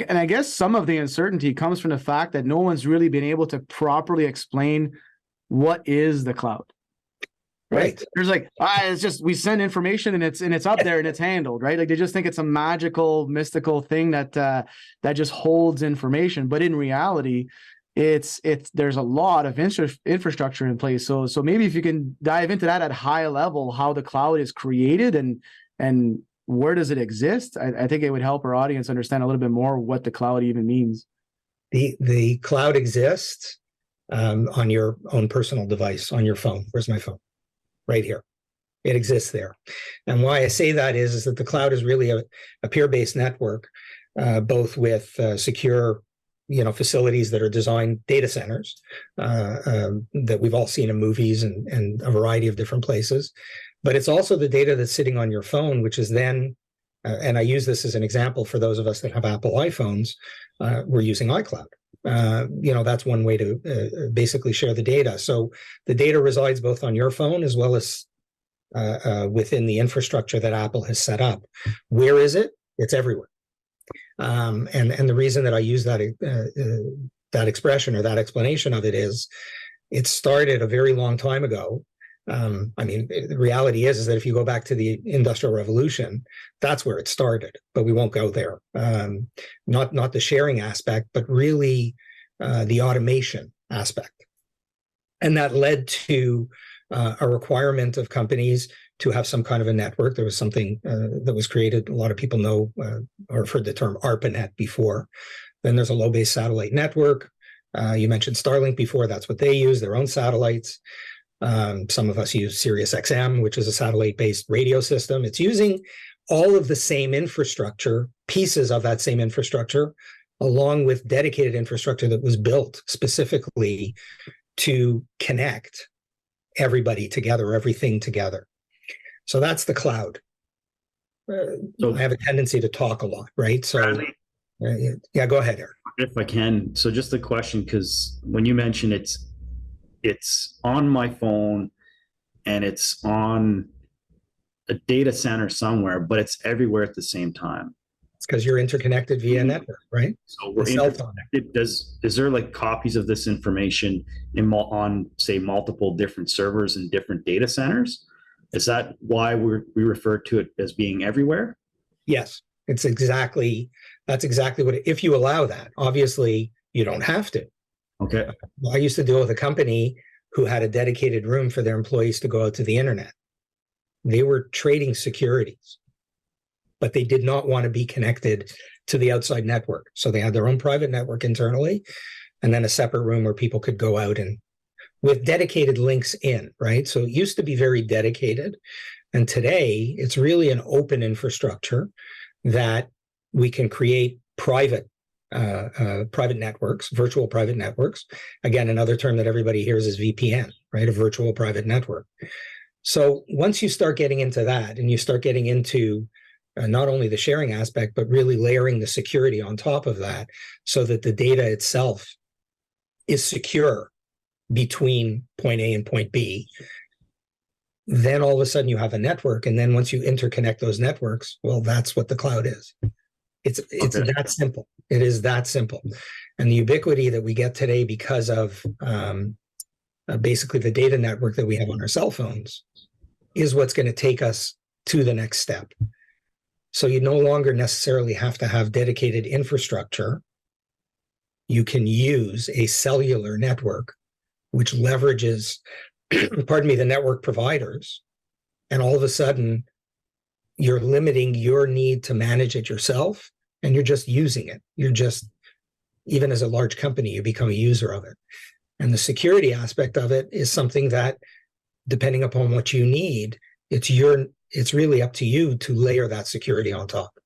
and I guess some of the uncertainty comes from the fact that no one's really been able to properly explain what is the cloud. Right. There's like, it's just, we send information and it's up there and it's handled, right? Like they just think it's a magical, mystical thing that just holds information. But in reality, there's a lot of infrastructure in place. So maybe if you can dive into that at high level, how the cloud is created and where does it exist? I think it would help our audience understand a little bit more what the cloud even means. The cloud exists on your own personal device, on your phone. Where's my phone? Right here. It exists there. And why I say that is that the cloud is really a peer-based network, both with secure, facilities that are designed data centers that we've all seen in movies and a variety of different places. But it's also the data that's sitting on your phone, which is then, and I use this as an example for those of us that have Apple iPhones, we're using iCloud. That's one way to basically share the data. So the data resides both on your phone as well as within the infrastructure that Apple has set up. Where is it? It's everywhere. And the reason that I use that expression or that explanation of it is it started a very long time ago. The reality is that if you go back to the Industrial Revolution, that's where it started, but we won't go there. Not the sharing aspect, but really the automation aspect. And that led to a requirement of companies to have some kind of a network. There was something that was created. A lot of people know or have heard the term ARPANET before. Then there's a low-base satellite network. You mentioned Starlink before. That's what they use, their own satellites. Some of us use Sirius XM, which is a satellite-based radio system. It's using all of the same infrastructure, pieces of that same infrastructure, along with dedicated infrastructure that was built specifically to connect everybody together, everything together. So that's the cloud. So I have a tendency to talk a lot, right? So, Bradley, yeah, go ahead, Eric. If I can. So just a question, because when you mention it's on my phone and it's on a data center somewhere, but it's everywhere at the same time. It's because you're interconnected via network, right? So we're interconnected. Is there like copies of this information on say multiple different servers and different data centers? Is that why we refer to it as being everywhere? Yes, that's exactly what if you allow that. Obviously, you don't have to. Okay. I used to deal with a company who had a dedicated room for their employees to go out to the internet. They were trading securities, but they did not want to be connected to the outside network. So they had their own private network internally, and then a separate room where people could go out and with dedicated links in, right? So it used to be very dedicated. And today it's really an open infrastructure that we can create private networks, virtual private networks. Again, another term that everybody hears is VPN, right? A virtual private network. So once you start getting into that and you start getting into not only the sharing aspect, but really layering the security on top of that so that the data itself is secure between point A and point B, then all of a sudden you have a network. And then once you interconnect those networks, well, that's what the cloud is. It's okay. That simple. It is that simple. And the ubiquity that we get today because of basically the data network that we have on our cell phones is what's going to take us to the next step. So you no longer necessarily have to have dedicated infrastructure. You can use a cellular network, which leverages, the network providers. And all of a sudden, you're limiting your need to manage it yourself, and you're just using it. You're just, even as a large company, you become a user of it. And the security aspect of it is something that, depending upon what you need, it's really up to you to layer that security on top.